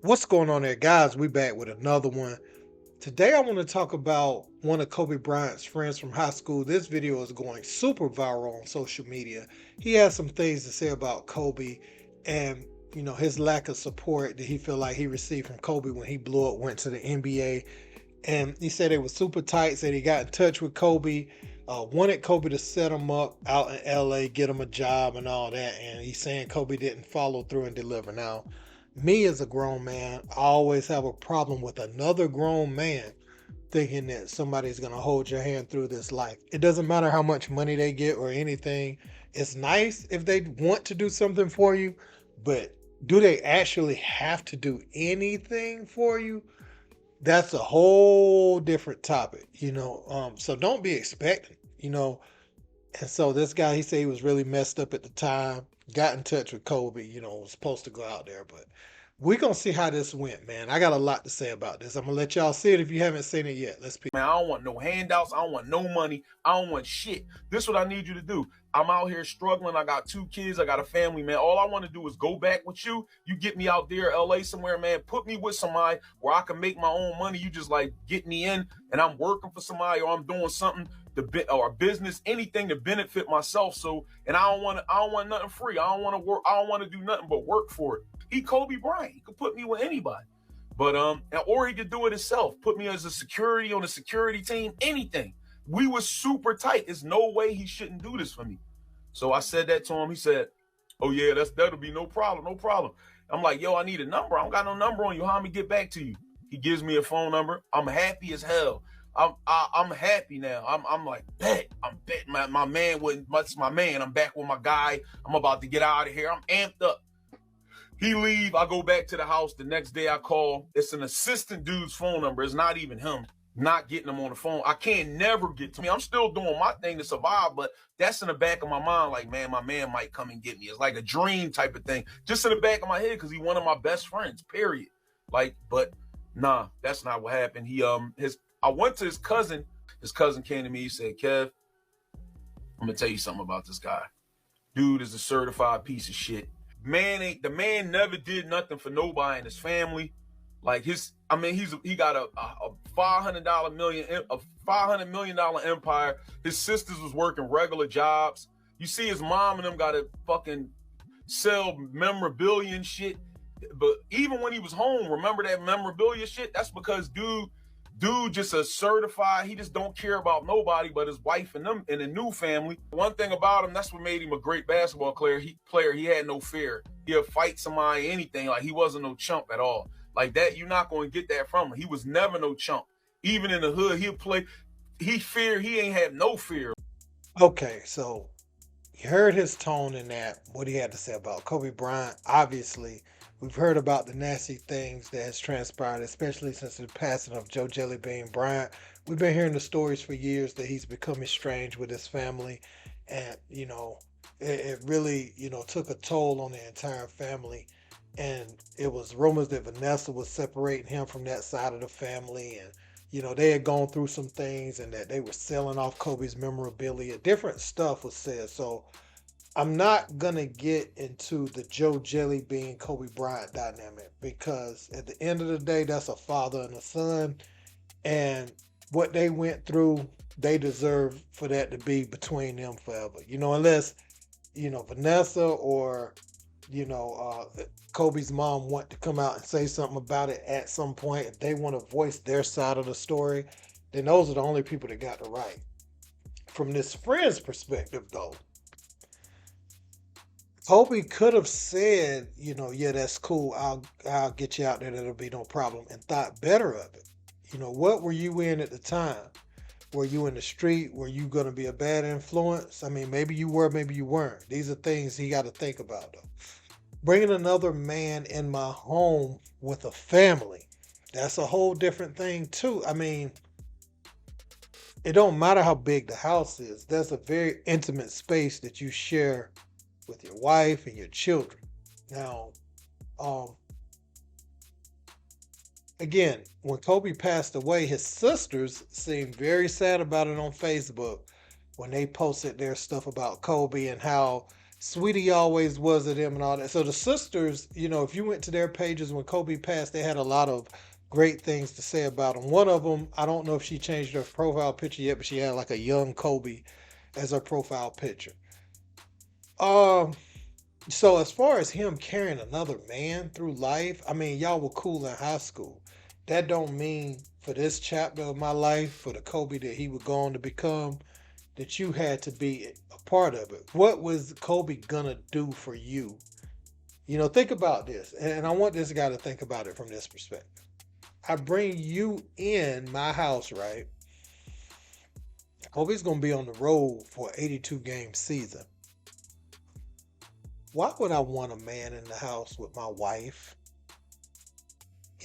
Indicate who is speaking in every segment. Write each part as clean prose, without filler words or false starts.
Speaker 1: What's going on there, guys? We back with another one. Today I want to talk about one of Kobe Bryant's friends from high school. This video is going super viral on social media. He has some things to say about Kobe and his lack of support that he felt like he received from Kobe when he blew up, went to the NBA. And he said they were super tight, said he got in touch with Kobe, wanted Kobe to set him up out in LA, get him a job and all that. And he's saying Kobe didn't follow through and deliver. Now, me as a grown man, I always have a problem with another grown man thinking that somebody's going to hold your hand through this life. It doesn't matter how much money they get or anything. It's nice if they want to do something for you, but do they actually have to do anything for you? That's a whole different topic. So don't be expecting. And so this guy, he said he was really messed up at the time, got in touch with Kobe, was supposed to go out there, but we're gonna see how this went, man. I got a lot to say about this. I'm gonna let y'all see it if you haven't seen it yet. Let's
Speaker 2: Man, I don't want no handouts. I don't want no money. I don't want shit. This is what I need you to do. I'm out here struggling. I got 2 kids. I got a family, man. All I want to do is go back with you. You get me out there, LA somewhere, man. Put me with somebody where I can make my own money. You just like get me in and I'm working for somebody or I'm doing something or a business, anything to benefit myself. So, and I don't want nothing free. I don't want to work. I don't want to do nothing but work for it. He Kobe Bryant. He could put me with anybody. But or he could do it himself. Put me as a security on a security team, anything. We were super tight. There's no way he shouldn't do this for me. So I said that to him. He said, "Oh yeah, that'll be no problem, no problem." I'm like, "Yo, I need a number. I don't got no number on you. How me get back to you?" He gives me a phone number. I'm happy as hell. I'm happy now. I'm like, bet. I'm bet. My man wasn't much my man. I'm back with my guy. I'm about to get out of here. I'm amped up. He leave, I go back to the house. The next day I call. It's an assistant dude's phone number. It's not even him. Not getting him on the phone. I can't never get to me. I'm still doing my thing to survive, but that's in the back of my mind. Like, man, my man might come and get me. It's like a dream type of thing. Just in the back of my head because he's one of my best friends, period. Like, but nah, that's not what happened. I went to his cousin. His cousin came to me. He said, "Kev, I'm going to tell you something about this guy. Dude is a certified piece of shit. The man never did nothing for nobody in his family. Like he got a $500 million empire. His sisters was working regular jobs. You see his mom and them got to fucking sell memorabilia and shit. But even when he was home, remember that memorabilia shit? That's because dude just a certified, he just don't care about nobody but his wife and them and a new family. One thing about him, that's what made him a great basketball player. He had no fear. He'll fight somebody, anything. Like, he wasn't no chump at all. Like that, you're not going to get that from him. He was never no chump. Even in the hood, he'll play. He ain't had no fear.
Speaker 1: Okay, so you heard his tone in that, what he had to say about Kobe Bryant. Obviously, we've heard about the nasty things that has transpired, especially since the passing of Joe Jellybean Bryant. We've been hearing the stories for years that he's become estranged with his family, and it really took a toll on the entire family. And it was rumors that Vanessa was separating him from that side of the family, and they had gone through some things, and that they were selling off Kobe's memorabilia. Different stuff was said. So I'm not gonna get into the Joe Jelly Bean Kobe Bryant dynamic because at the end of the day, that's a father and a son, and what they went through, they deserve for that to be between them forever. Unless Vanessa or Kobe's mom want to come out and say something about it at some point. If they want to voice their side of the story, then those are the only people that got the right. From this friend's perspective, though, Kobe could have said, yeah, that's cool. I'll get you out there. That'll be no problem. And thought better of it. What were you in at the time? Were you in the street? Were you going to be a bad influence? I mean, maybe you were, maybe you weren't. These are things he got to think about, though. Bringing another man in my home with a family, that's a whole different thing, too. I mean, it don't matter how big the house is. There's a very intimate space that you share with your wife and your children. Now, again, when Kobe passed away, his sisters seemed very sad about it on Facebook when they posted their stuff about Kobe and how Sweetie always was to them and all that. So the sisters, if you went to their pages when Kobe passed, they had a lot of great things to say about him. One of them, I don't know if she changed her profile picture yet, but she had like a young Kobe as her profile picture. Um, so as far as him carrying another man through life, I mean, y'all were cool in high school. That don't mean for this chapter of my life, for the Kobe that he would go on to become, that you had to be a part of it. What was Kobe gonna do for you? Think about this, and I want this guy to think about it from this perspective. I bring you in my house, right? Kobe's gonna be on the road for an 82 game season. Why would I want a man in the house with my wife?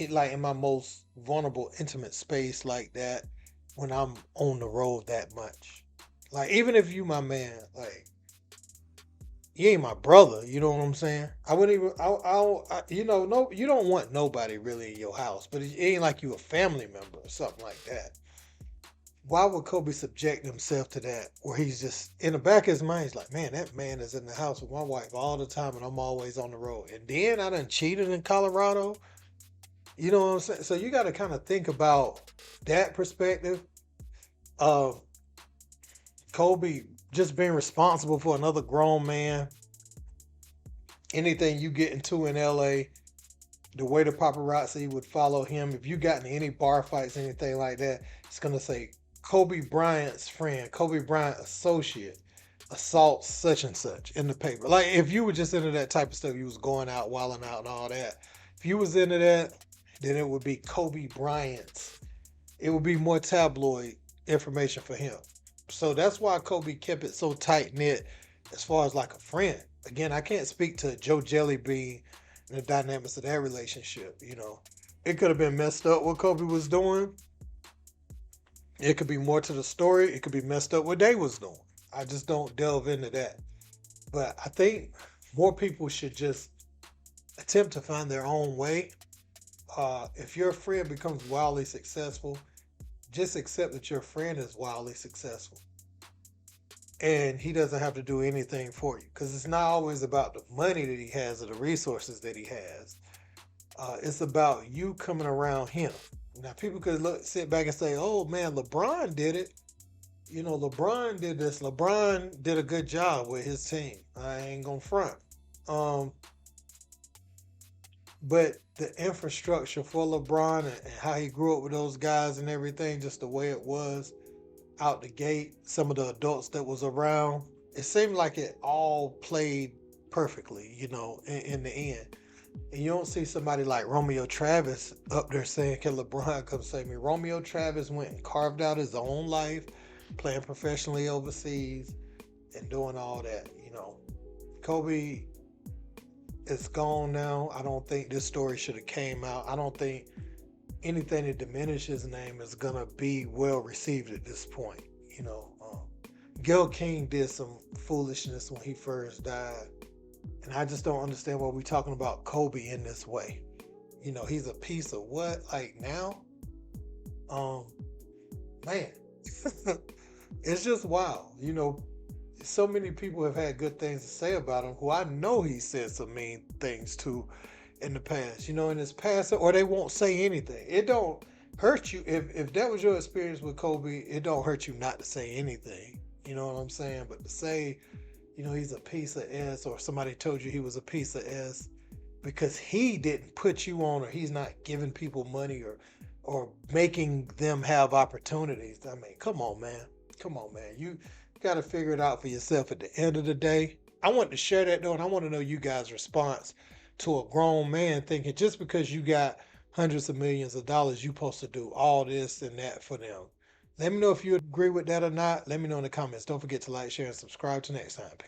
Speaker 1: Like in my most vulnerable, intimate space like that when I'm on the road that much. Like even if you my man, like you ain't my brother. You know what I'm saying? I wouldn't even. No, you don't want nobody really in your house, but it ain't like you a family member or something like that. Why would Kobe subject himself to that? Where he's just in the back of his mind, he's like, man, that man is in the house with my wife all the time, and I'm always on the road. And then I done cheated in Colorado. You know what I'm saying? So you got to kind of think about that perspective of Kobe just being responsible for another grown man. Anything you get into in LA, the way the paparazzi would follow him, if you got in any bar fights, anything like that, it's gonna say Kobe Bryant's friend, Kobe Bryant associate, assault such and such in the paper. Like if you were just into that type of stuff, you was going out, wilding out, and all that. If you was into that, then it would be Kobe Bryant's. It would be more tabloid information for him. So that's why Kobe kept it so tight knit as far as like a friend. Again, I can't speak to Joe Jellybean and the dynamics of that relationship. It could have been messed up what Kobe was doing. It could be more to the story. It could be messed up what they was doing. I just don't delve into that. But I think more people should just attempt to find their own way. If your friend becomes wildly successful, just accept that your friend is wildly successful and he doesn't have to do anything for you because it's not always about the money that he has or the resources that he has. It's about you coming around him. Now, people could sit back and say, oh man, LeBron did it. LeBron did this. LeBron did a good job with his team. I ain't gonna front. Um, but the infrastructure for LeBron and how he grew up with those guys and everything, just the way it was out the gate, some of the adults that was around, it seemed like it all played perfectly, in the end. And you don't see somebody like Romeo Travis up there saying, can LeBron come save me? Romeo Travis went and carved out his own life, playing professionally overseas and doing all that. Kobe is gone now. I don't think this story should have came out. I don't think anything that diminishes his name is gonna be well received at this point. Gil King did some foolishness when he first died, and I just don't understand why we're talking about Kobe in this way. He's a piece of what? Like now, um, man, it's just wild. So many people have had good things to say about him who I know he said some mean things to in the past, in his past, or they won't say anything. It don't hurt you if that was your experience with Kobe. It don't hurt you not to say anything. You know what I'm saying? But to say, he's a piece of S, or somebody told you he was a piece of S because he didn't put you on, or he's not giving people money, or making them have opportunities. I mean, come on, man. Come on, man. You got to figure it out for yourself at the end of the day. I want to share that though, and I want to know you guys' response to a grown man thinking just because you got hundreds of millions of dollars, you supposed to do all this and that for them. Let me know if you agree with that or not. Let me know in the comments. Don't forget to like, share, and subscribe. Till next time. Peace.